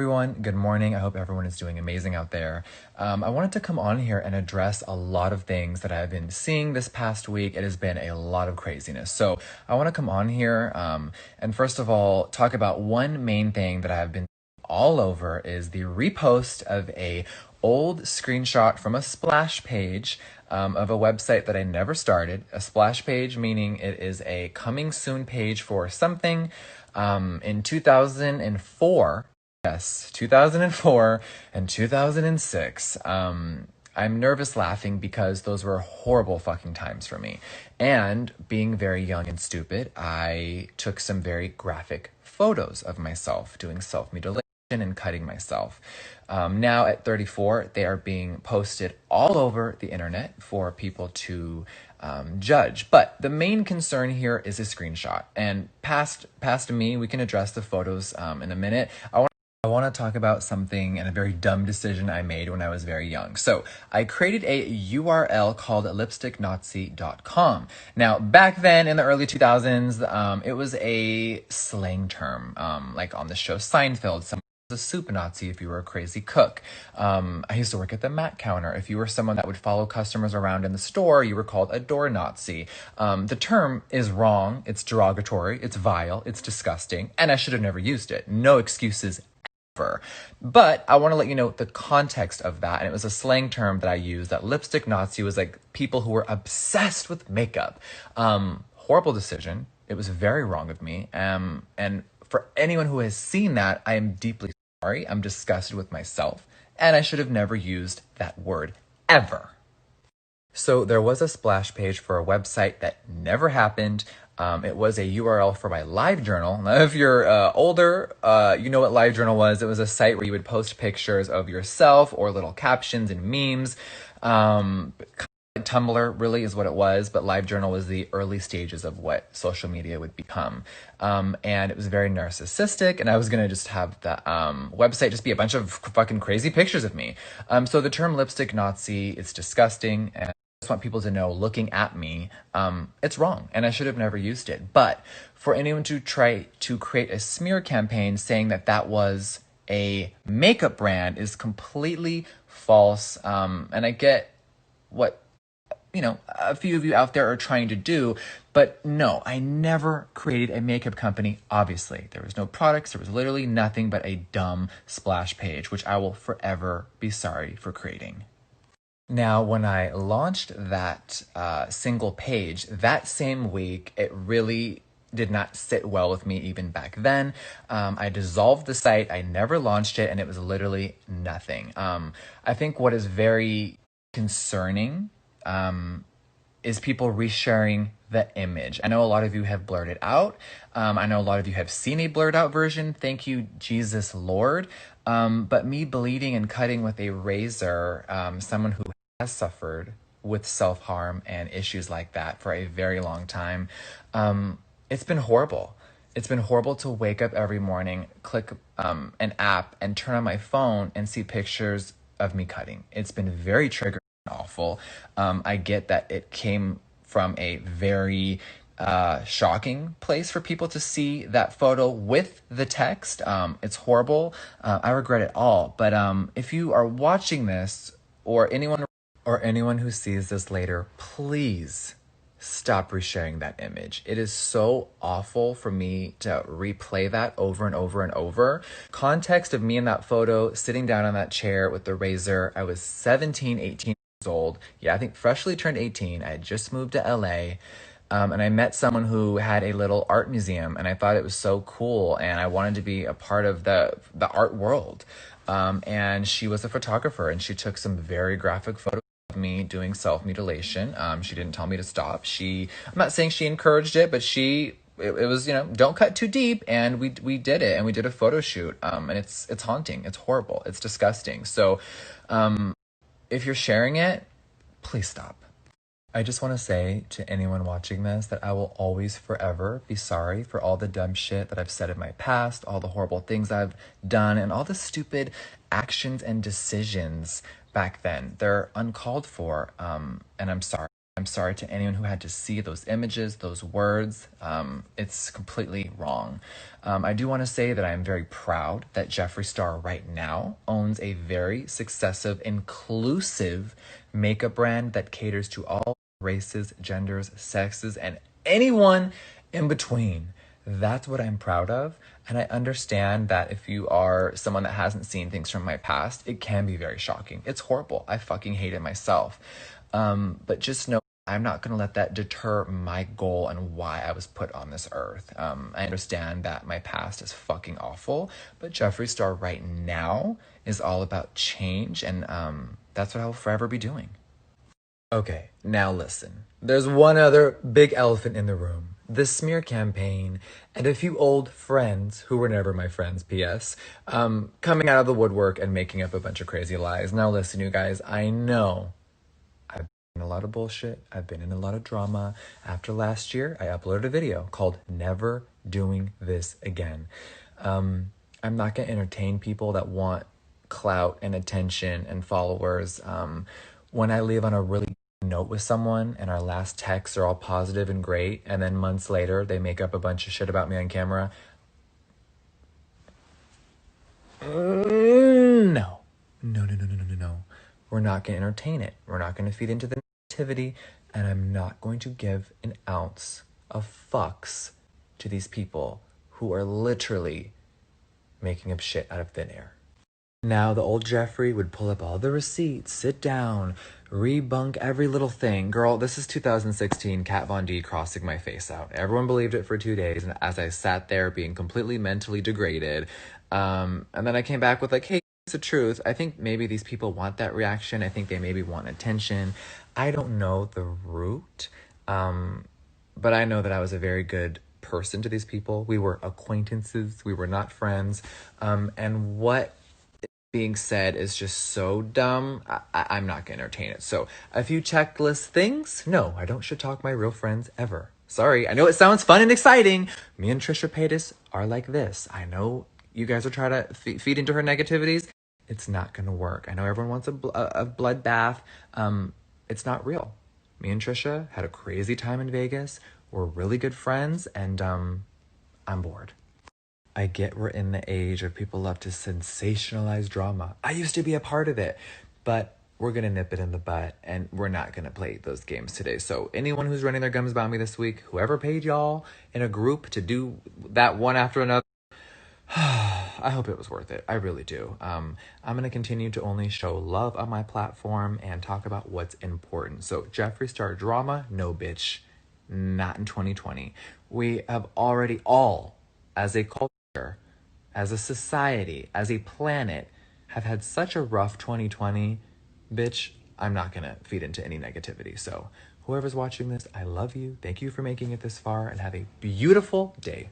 Everyone, good morning. I hope everyone is doing amazing out there. I wanted to come on here and address a lot of things that I've been seeing this past week. It has been a lot of craziness. So I want to come on here and first of all, talk about one main thing that I've been all over is the repost of a old screenshot from a splash page of a website that I never started. A splash page meaning it is a coming soon page for something in 2004. Yes, 2004 and 2006. I'm nervous laughing because those were horrible fucking times for me. And being very young and stupid, I took some very graphic photos of myself doing self-mutilation and cutting myself. Now at 34, they are being posted all over the internet for people to judge. But the main concern here is a screenshot. And past me, we can address the photos in a minute. I want to talk about something and a very dumb decision I made when I was very young. So I created a URL called lipsticknazi.com. Now, back then in the early 2000s, it was a slang term, like on the show Seinfeld. Someone was a soup Nazi if you were a crazy cook. I used to work at the Mac counter. If you were someone that would follow customers around in the store, you were called a door Nazi. The term is wrong. It's derogatory. It's vile. It's disgusting. And I should have never used it. No excuses. But I want to let you know the context of that. And it was a slang term that I used, that lipstick Nazi was like people who were obsessed with makeup. Horrible decision. It was very wrong of me. And for anyone who has seen that, I am deeply sorry. I'm disgusted with myself. And I should have never used that word ever. So there was a splash page for a website that never happened. It was a URL for my LiveJournal. Now, if you're older, you know what LiveJournal was. It was a site where you would post pictures of yourself or little captions and memes. Tumblr really is what it was, but LiveJournal was the early stages of what social media would become. And it was very narcissistic, and I was going to just have the website just be a bunch of fucking crazy pictures of me. So the term lipstick Nazi is disgusting, and I just want people to know, looking at me, it's wrong, and I should have never used it. But for anyone to try to create a smear campaign saying that that was a makeup brand is completely false. And I get what, a few of you out there are trying to do, but no, I never created a makeup company. Obviously, there was no products. There was literally nothing but a dumb splash page, which I will forever be sorry for creating. Now, when I launched that single page, that same week, it really did not sit well with me even back then. I dissolved the site. I never launched it, and it was literally nothing. I think what is very concerning is people resharing the image. I know a lot of you have blurred it out. I know a lot of you have seen a blurred out version. Thank you, Jesus Lord. But me bleeding and cutting with a razor, someone who has suffered with self-harm and issues like that for a very long time. It's been horrible. It's been horrible to wake up every morning, click an app, and turn on my phone and see pictures of me cutting. It's been very triggering and awful. I get that it came from a very shocking place for people to see that photo with the text. It's horrible. I regret it all. But if you are watching this, or anyone who sees this later, please stop resharing that image. It is so awful for me to replay that over and over and over. Context of me in that photo, sitting down on that chair with the razor. I was 17, 18 years old. Yeah, I think freshly turned 18. I had just moved to LA. And I met someone who had a little art museum, and I thought it was so cool, and I wanted to be a part of the art world. And she was a photographer, and she took some very graphic photos of me doing self-mutilation. She didn't tell me to stop. I'm not saying she encouraged it, but it was, don't cut too deep. And we did it, and we did a photo shoot. And it's haunting. It's horrible. It's disgusting. So, if you're sharing it, please stop. I just want to say to anyone watching this that I will always forever be sorry for all the dumb shit that I've said in my past, all the horrible things I've done, and all the stupid actions and decisions back then. They're uncalled for, and I'm sorry. I'm sorry to anyone who had to see those images, those words. It's completely wrong. I do want to say that I am very proud that Jeffree Star right now owns a very successive, inclusive makeup brand that caters to all races, genders, sexes, and anyone in between. That's what I'm proud of. And I understand that if you are someone that hasn't seen things from my past, it can be very shocking. It's horrible. I fucking hate it myself. But just know I'm not going to let that deter my goal and why I was put on this earth. I understand that my past is fucking awful, but Jeffree Star right now is all about change, and that's what I will forever be doing. Okay, now listen. There's one other big elephant in the room. The smear campaign and a few old friends, who were never my friends, P.S., coming out of the woodwork and making up a bunch of crazy lies. Now listen, you guys, I know I've been in a lot of bullshit. I've been in a lot of drama. After last year, I uploaded a video called Never Doing This Again. I'm not going to entertain people that want clout and attention and followers. When I leave on a really note with someone and our last texts are all positive and great, and then months later they make up a bunch of shit about me on camera, no. No. We're not going to entertain it. We're not going to feed into the negativity, and I'm not going to give an ounce of fucks to these people who are literally making up shit out of thin air. Now, the old Jeffree would pull up all the receipts, sit down, rebunk every little thing. Girl, this is 2016, Kat Von D crossing my face out. Everyone believed it for 2 days, and as I sat there being completely mentally degraded, and then I came back with like, hey, it's the truth. I think maybe these people want that reaction. I think they maybe want attention. I don't know the root, but I know that I was a very good person to these people. We were acquaintances. We were not friends. And what being said is just so dumb. I'm not gonna entertain it. So a few checklist things. No, I don't shit talk my real friends ever. Sorry, I know it sounds fun and exciting. Me and Trisha Paytas are like this. I know you guys are trying to feed into her negativities. It's not gonna work. I know everyone wants a bloodbath. It's not real. Me and Trisha had a crazy time in Vegas. We're really good friends, and I'm bored. I get we're in the age of people love to sensationalize drama. I used to be a part of it, but we're going to nip it in the butt, and we're not going to play those games today. So anyone who's running their gums about me this week, whoever paid y'all in a group to do that one after another, I hope it was worth it. I really do. I'm going to continue to only show love on my platform and talk about what's important. So Jeffree Star drama, no bitch, not in 2020. We have already all, as a culture, as a society, as a planet, have had such a rough 2020. Bitch, I'm not gonna feed into any negativity. So whoever's watching this, I love you. Thank you for making it this far, and have a beautiful day.